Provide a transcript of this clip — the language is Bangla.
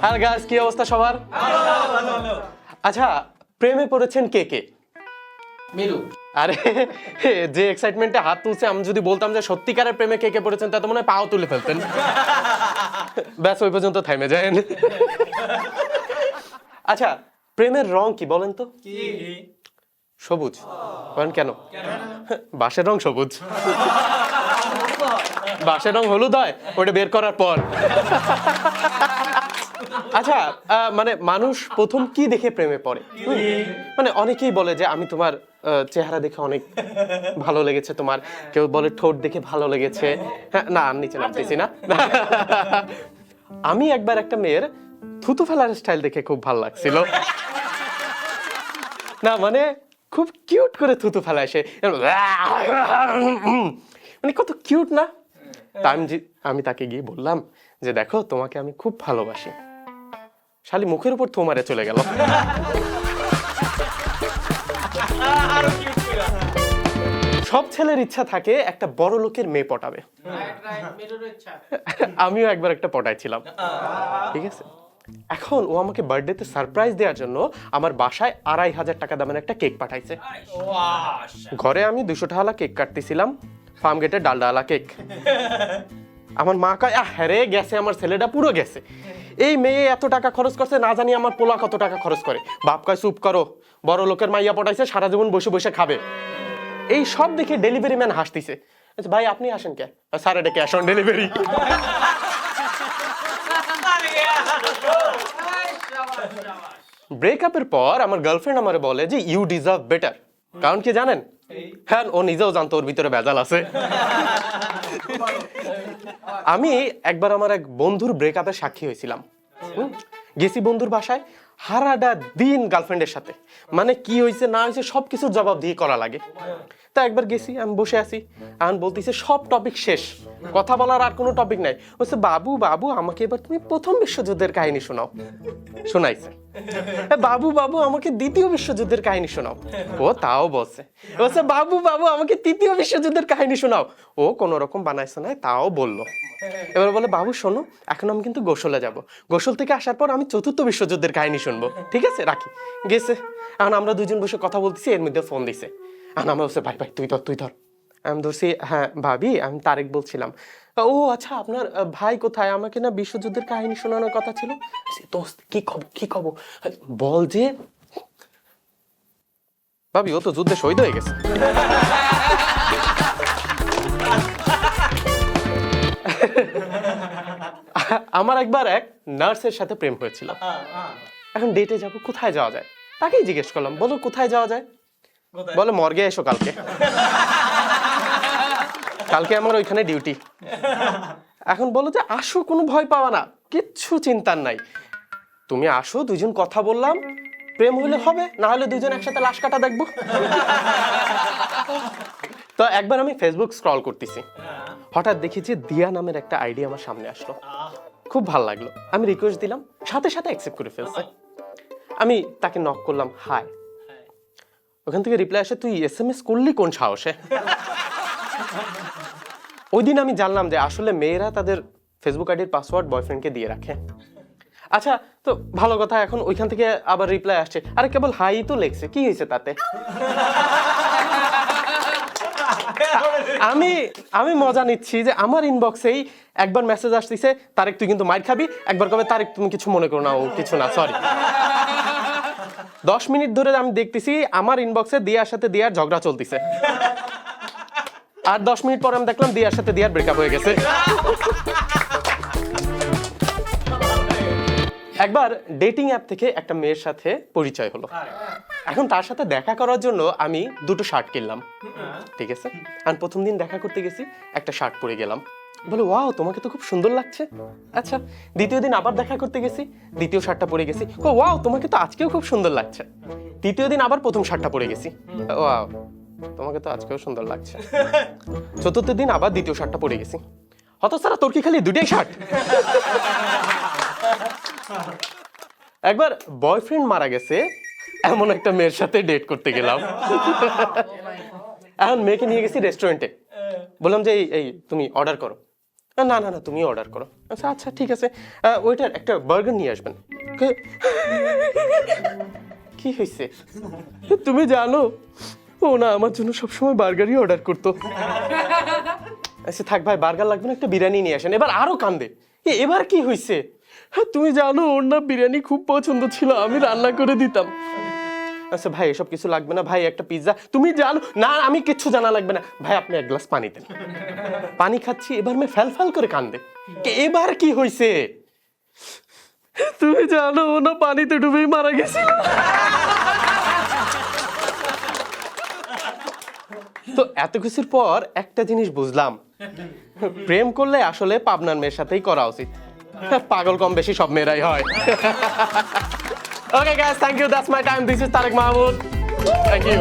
হ্যালো গাইস, কি অবস্থা সবার? আচ্ছা, প্রেমে পড়েছেন কে কে? মিলু। আরে যে এক্সাইটমেন্টে হাত তুলছে, আমি যদি বলতাম যে সত্যিকারের প্রেমে কে কে পড়েছেন, তা তো মনে হয় পাও তুলে ফেলতেন। ব্যাস ওই পর্যন্ত থামে যান। আচ্ছা, প্রেমের রং কি বলেন তো? কি? সবুজ। বলেন কেন? বাঁশের রং সবুজ, বাঁশের রং হলুদ হয় ওটা বের করার পর। আচ্ছা, মানে মানুষ প্রথম কি দেখে প্রেমে পড়ে? মানে অনেকেই বলে যে আমি তোমার চেহারা দেখে অনেক ভালো লেগেছে তোমার, কেউ বলে ঠোঁট দেখে ভালো লেগেছে। হ্যাঁ, না আমি নিচে নামতেছি না। আমি একবার একটা মেয়ের থুতু ফেলার স্টাইল দেখে খুব ভালো লাগছিল। না মানে খুব কিউট করে থুতু ফেলায় সে, মানে কত কিউট না? তা আমি তাকে গিয়ে বললাম যে দেখো তোমাকে আমি খুব ভালোবাসি। শালি মুখের উপর থু মারে চলে গেল। সব ছেলের ইচ্ছা থাকে একটা বড় লোকের মেয়ে পটাবে। আমিও একবার একটা পটাইছিলাম, ঠিক আছে? এখন ও আমাকে বার্থডেতে সারপ্রাইজ দেওয়ার জন্য আমার বাসায় 2500 টাকা দামের একটা কেক পাঠাইছে। ঘরে আমি 200 টাকা কেক কাটতেছিলাম, ফার্ম গেটে ডালডালা কেক। আমার মা কয় হ্যাঁ রে, গেছে আমার ছেলেটা, পুরো গেছে। এই মেয়ে এত টাকা খরচ করছে, না জানি আমার পোলা কত টাকা খরচ করে। বাপ কয় চুপ করো, বড় লোকের মাইয়া পটাইছে, সারা জীবন বসে বসে খাবে। এই সব দেখে ডেলিভারি ম্যান হাসতিছে। ভাই আপনি আসেন কে? স্যার এটা ক্যাশ অন ডেলিভারি। ব্রেকআপের পর আমার গার্লফ্রেন্ড আমারে বলে যে ইউ ডিজার্ভ বেটার। কারণ কি জানেন? হ্যাঁ, ও নিজেও জানতো ওর ভিতরে ভেজাল আছে। আমি একবার আমার এক বন্ধুর ব্রেকআপের সাক্ষী হয়েছিলাম। গেছি বন্ধুর বাসায়, হারাটা দিন গার্লফ্রেন্ডের সাথে, মানে কি হয়েছে না হয়েছে সবকিছুর জবাব দিয়ে করা লাগে। তা একবার গেছি, আমি বসে আছি, এখন বলতেছে সব টপিক শেষ, কথা বলার আর কোনো টপিক নাই। বলছে বাবু বাবু আমাকে এবার তুমি প্রথম বিশ্বযুদ্ধের কাহিনী শোনাও। শোনাইছে। বাবু বাবু আমাকে দ্বিতীয় বিশ্বযুদ্ধের কাহিনী শোনাও। ও তাও বলছে। বলছে বাবু বাবু আমাকে তৃতীয় বিশ্বযুদ্ধের কাহিনী শোনাও। ও কোনো রকম বানাইছে না, তাও বললো। এবার বলে বাবু শোনো, এখন আমি কিন্তু গোসলে যাব, গোসল থেকে আসার পর আমি চতুর্থ বিশ্বযুদ্ধের কাহিনী শুনবো, ঠিক আছে? রাখি। গেছে। এখন আমরা দুজন বসে কথা বলতেছি, এর মধ্যে ফোন দিছে। এখন আমরা বলছে ভাই ভাই তুই ধর। আমি ধরছি, হ্যাঁ ভাবি আমি তারেক বলছিলাম। ও আচ্ছা, আপনার ভাই কোথায়? আমাকে না বিশ্বযুদ্ধের কাহিনী শোনানোর কথা ছিল। দোস্ত কি খবর বল। যে ভাবি ও তো যুদ্ধে শহীদ হয়ে গেছে। আমার একবার এক নার্সের সাথে প্রেম হয়েছিল। এখন ডেটে যাব, কোথায় যাওয়া যায়? তাকেই জিজ্ঞেস করলাম, বলো কোথায় যাওয়া যায়? বলে মর্গে এসো কালকে। কালকে আমার ওইখানে ডিউটি। এখন বলো যে আসো, কোনো ভয় পাওয়া না, কিচ্ছু চিন্তার নাই, তুমি আসো, দুজন কথা বললাম, প্রেম হলে হবে, না হলে দুজন একসাথে লাশ কাটা দেখবো। তো একবার আমি ফেসবুক স্ক্রল করতেছি, হঠাৎ দেখি যে দিয়া নামের একটা আইডি আমার সামনে আসলো। খুব ভালো লাগলো, আমি রিকোয়েস্ট দিলাম, সাথে সাথে অ্যাকসেপ্ট করে ফেলছে। আমি তাকে নক করলাম, হাই। ওখান থেকে রিপ্লাই আসে, তুই SMS করলি কোন সাহসে? ওই দিন আমি জানলাম যে আসলে মেয়েরা তাদের ফেসবুক আইডির পাসওয়ার্ড বয়ফ্রেন্ডকে দিয়ে রাখে। আচ্ছা, তো ভালো কথা, এখন ওইখান থেকে আবার রিপ্লাই আসছে, আরে কেবল হাই তো লেখছে, কি হয়েছে তাতে? আমি মজা নিচ্ছি যে আমার ইনবক্সেই একবার মেসেজ আসতেছে, তারেক তুই কিন্তু মাইর খাবি, একবার কবে তারেক তুমি কিছু মনে করো না, ও কিছু না, সরি। 10 মিনিট ধরে আমি দেখতেছি আমার ইনবক্সে দিয়ার সাথে দিয়ার ঝগড়া চলতেছে। আর 10 মিনিট পর আমি দেখলাম দিয়ার সাথে দিয়ার ব্রেকআপ হয়ে গেছে। একবার ডেটিং অ্যাপ থেকে একটা মেয়ের সাথে পরিচয় হলো। এখন তার সাথে দেখা করার জন্য আমি 2টো শার্ট কিনলাম, ঠিক আছে? আর প্রথম দিন দেখা করতে গেছি, একটা শার্ট পরে গেলাম, বলে ওয়াও তোমাকে তো খুব সুন্দর লাগছে। আচ্ছা, দ্বিতীয় দিন আবার দেখা করতে গেছি, দ্বিতীয় শার্টটা পরে গেছি, ও ওয়াও তোমাকে তো আজকেও খুব সুন্দর লাগছে। তৃতীয় দিন আবার প্রথম শার্টটা পরে গেছি, ওয়াও তোমাকে তো আজকেও সুন্দর লাগছে। চতুর্থ দিন আবার দ্বিতীয় শার্টটা পরে গেছি, হতসারা তোর কি খালি দুটাই শার্ট? একবার বয়ফ্রেন্ড মারা গেছে এমন একটা মেয়ের সাথে ডেট করতে গেলাম। এখন মেয়েকে নিয়ে গেছি রেস্টুরেন্টে, বললাম যে এই তুমি অর্ডার করো। না না না তুমি অর্ডার করো। আচ্ছা আচ্ছা ঠিক আছে, ওইটার একটা বার্গার নিয়ে আসবেন। কি হয়েছে? তুমি জানো ও না আমার জন্য সবসময় বার্গারই অর্ডার করতো। আচ্ছা থাক ভাই, বার্গার লাগবে না, একটা বিরিয়ানি নিয়ে আসেন। এবার আরো কান্দে, এবার কি হয়েছে? তুমি জানো ওর না বিরিয়ানি খুব পছন্দ ছিল, আমি রান্না করে দিতাম। আচ্ছা ভাই এসব কিছু লাগবে না ভাই, একটা পিৎজা। তুমি জানো না, আমি কিচ্ছু জানা লাগবে না ভাই, আপনি এক গ্লাস পানি দেন। পানি খাচ্ছি, এবার মেয়ে ফ্যাল ফ্যাল করে কান্দে, এবার কি হয়েছে? তুমি জানো ও না পানিতে ডুবেই মারা গেছিল। তো এত কিছুর পর একটা জিনিস বুঝলাম, প্রেম করলে আসলে পাবনার মেয়ের সাথেই করা উচিত। পাগল কম বেশি সব মেয়েরাই হয়। Okay guys, thank you. That's my time. This is Tariq Mahmood. Thank you.